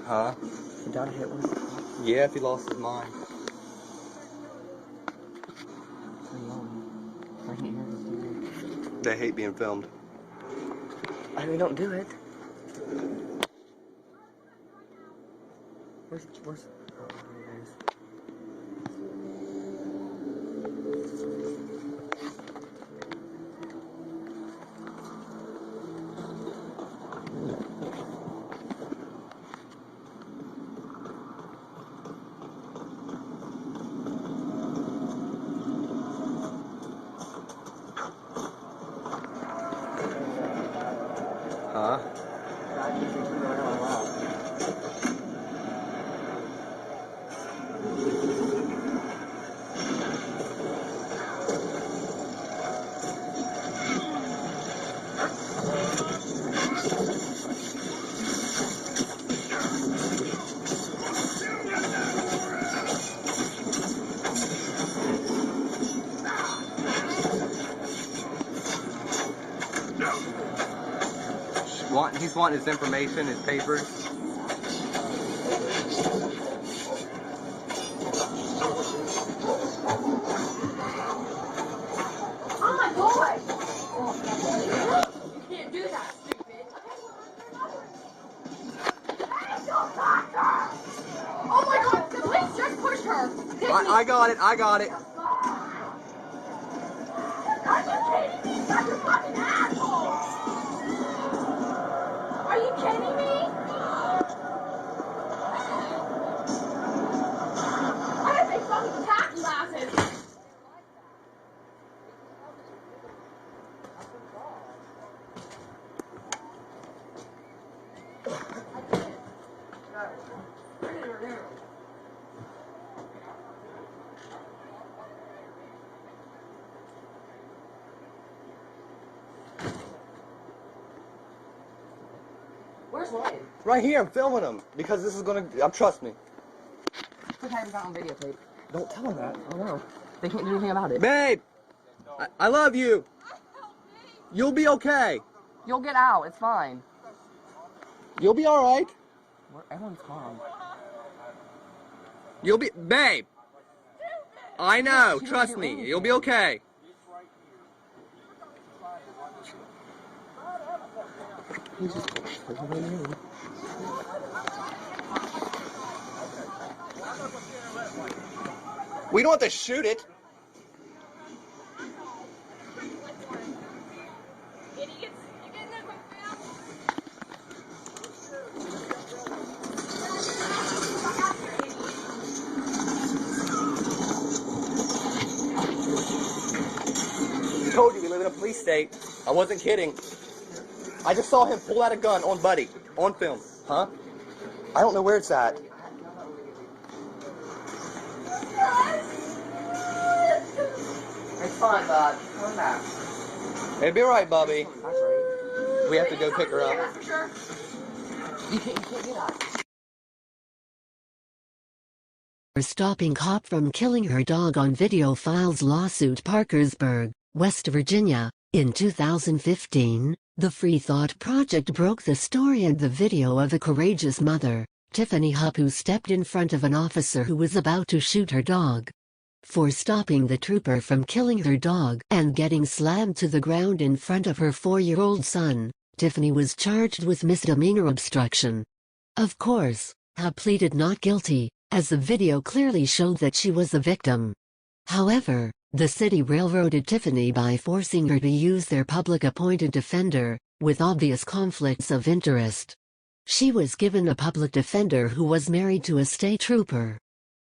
Huh? Your dad hit one? Yeah, if he lost his mind. I can't hear this. They hate being filmed. I mean, don't do it. Where's, oh, there it is. Huh? He's wanting his information, his papers. Oh my God! You can't do that, stupid. Oh my God! The police just pushed her. I got it. I got it. Are you kidding me? You're a fucking asshole! Are you kidding me? I have big fucking cat glasses. Where's Ryan? Right here, I'm filming him because this is gonna. Trust me. Look, I haven't got on videotape. Don't tell them that. Oh no. They can't do anything about it. Babe, I love you. You'll be okay. You'll get out. It's fine. You'll be all right. Everyone's calm. You'll be, babe. I know. She Trust didn't do me. You'll be okay. He's just We don't have to shoot it. I told you we live in a police state. I wasn't kidding. I just saw him pull out a gun on Buddy, on film. Huh? I don't know where it's at. It's fine, bud. Come back. It'll be alright, Bubby. That's right. We have to go pick her up. That's for sure. You can't get out. Stopping cop from killing her dog on video files lawsuit. Parkersburg, West Virginia. In 2015, the Free Thought Project broke the story and the video of a courageous mother, Tiffany Hupp, who stepped in front of an officer who was about to shoot her dog. For stopping the trooper from killing her dog and getting slammed to the ground in front of her 4-year-old son, Tiffany was charged with misdemeanor obstruction. Of course, Hupp pleaded not guilty, as the video clearly showed that she was the victim. However, the city railroaded Tiffany by forcing her to use their public-appointed defender, with obvious conflicts of interest. She was given a public defender who was married to a state trooper.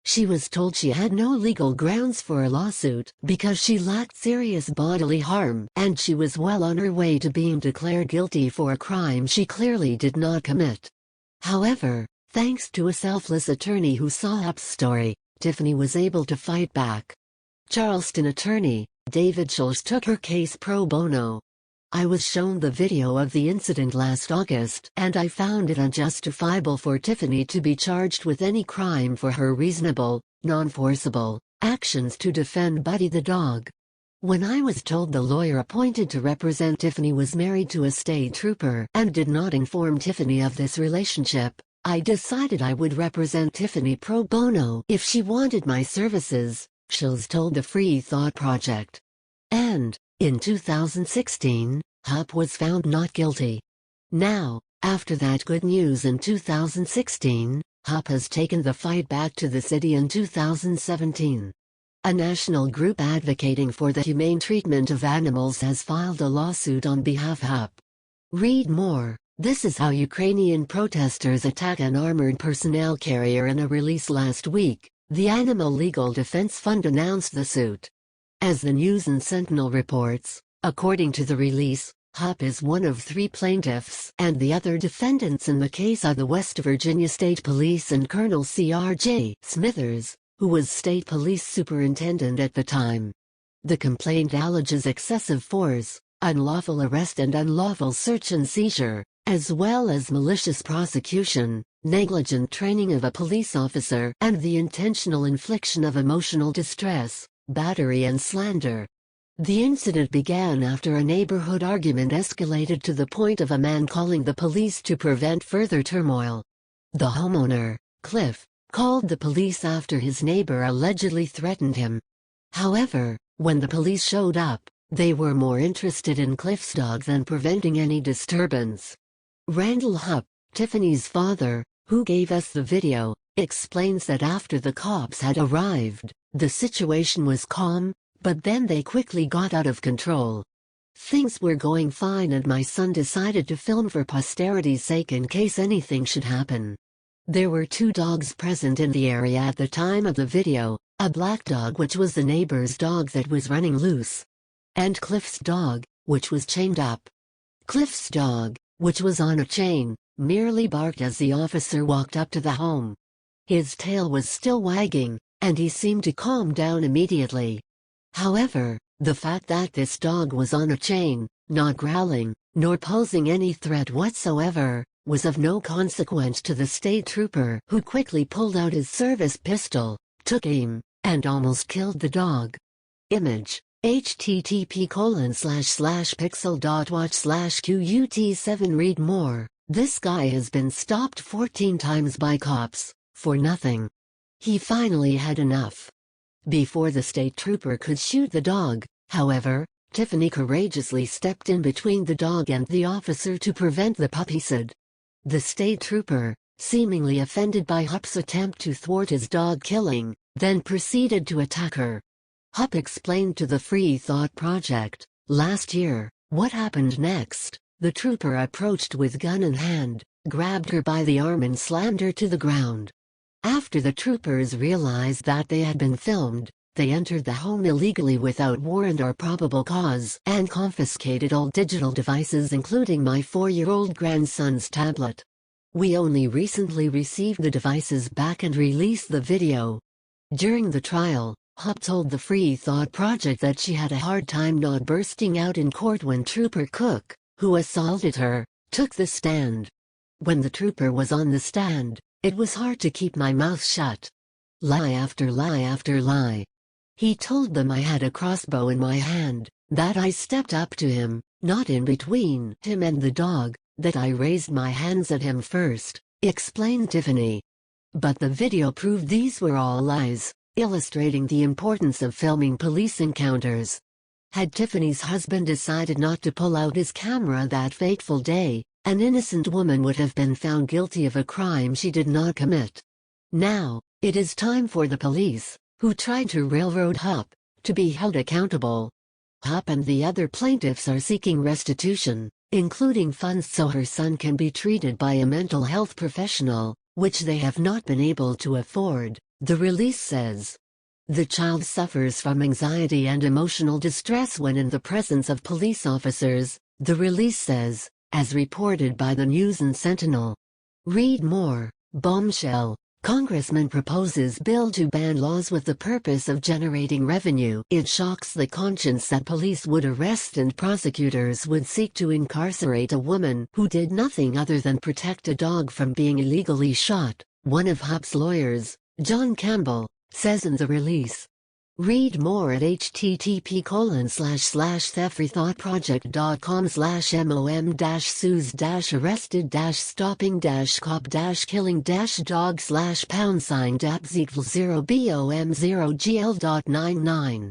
She was told she had no legal grounds for a lawsuit because she lacked serious bodily harm, and she was well on her way to being declared guilty for a crime she clearly did not commit. However, thanks to a selfless attorney who saw Hupp's story, Tiffany was able to fight back. Charleston attorney, David Schultz, took her case pro bono. I was shown the video of the incident last August, and I found it unjustifiable for Tiffany to be charged with any crime for her reasonable, non-forcible actions to defend Buddy the dog. When I was told the lawyer appointed to represent Tiffany was married to a state trooper and did not inform Tiffany of this relationship, I decided I would represent Tiffany pro bono if she wanted my services, Shills told the Free Thought Project. And, in 2016, Hupp was found not guilty. Now, after that good news in 2016, Hupp has taken the fight back to the city in 2017. A national group advocating for the humane treatment of animals has filed a lawsuit on behalf of Hupp. Read more. This is how Ukrainian protesters attack an armored personnel carrier. In a release last week, the Animal Legal Defense Fund announced the suit. As the News and Sentinel reports, according to the release, Hupp is one of 3 plaintiffs, and the other defendants in the case are the West Virginia State Police and Colonel C.R.J. Smithers, who was state police superintendent at the time. The complaint alleges excessive force, unlawful arrest and unlawful search and seizure, as well as malicious prosecution, negligent training of a police officer, and the intentional infliction of emotional distress, battery and slander. The incident began after a neighborhood argument escalated to the point of a man calling the police to prevent further turmoil. The homeowner, Cliff, called the police after his neighbor allegedly threatened him. However, when the police showed up, they were more interested in Cliff's dog than preventing any disturbance. Randall Hupp, Tiffany's father, who gave us the video, explains that after the cops had arrived, the situation was calm, but then they quickly got out of control. Things were going fine and my son decided to film for posterity's sake in case anything should happen. There were 2 dogs present in the area at the time of the video, a black dog which was the neighbor's dog that was running loose, and Cliff's dog, which was chained up. Cliff's dog, which was on a chain, merely barked as the officer walked up to the home. His tail was still wagging, and he seemed to calm down immediately. However, the fact that this dog was on a chain, not growling, nor posing any threat whatsoever, was of no consequence to the state trooper, who quickly pulled out his service pistol, took aim, and almost killed the dog. Image: http://pixel.watch/QUT7. Read more. This guy has been stopped 14 times by cops, for nothing. He finally had enough. Before the state trooper could shoot the dog, however, Tiffany courageously stepped in between the dog and the officer to prevent the puppycide. The state trooper, seemingly offended by Hupp's attempt to thwart his dog killing, then proceeded to attack her. Hupp explained to the Free Thought Project, "Last year, what happened next? The trooper approached with gun in hand, grabbed her by the arm and slammed her to the ground. After the troopers realized that they had been filmed, they entered the home illegally without warrant or probable cause and confiscated all digital devices including my 4-year-old grandson's tablet. We only recently received the devices back and released the video." During the trial, Hupp told the Free Thought Project that she had a hard time not bursting out in court when Trooper Cook, who assaulted her, took the stand. "When the trooper was on the stand, it was hard to keep my mouth shut. Lie after lie after lie. He told them I had a crossbow in my hand, that I stepped up to him, not in between him and the dog, that I raised my hands at him first," explained Tiffany. But the video proved these were all lies, illustrating the importance of filming police encounters. Had Tiffany's husband decided not to pull out his camera that fateful day, an innocent woman would have been found guilty of a crime she did not commit. Now, it is time for the police, who tried to railroad Hupp, to be held accountable. Hupp and the other plaintiffs are seeking restitution, including funds so her son can be treated by a mental health professional, which they have not been able to afford, the release says. The child suffers from anxiety and emotional distress when in the presence of police officers, the release says, as reported by the News and Sentinel. Read more. Bombshell. Congressman proposes bill to ban laws with the purpose of generating revenue. It shocks the conscience that police would arrest and prosecutors would seek to incarcerate a woman who did nothing other than protect a dog from being illegally shot, one of Hupp's lawyers, John Campbell, says in the release. Read more at http://thefreethought project.com/mom-sues-arrested-stopping-cop-killing-dog/pound-dabs=0bom0gl.99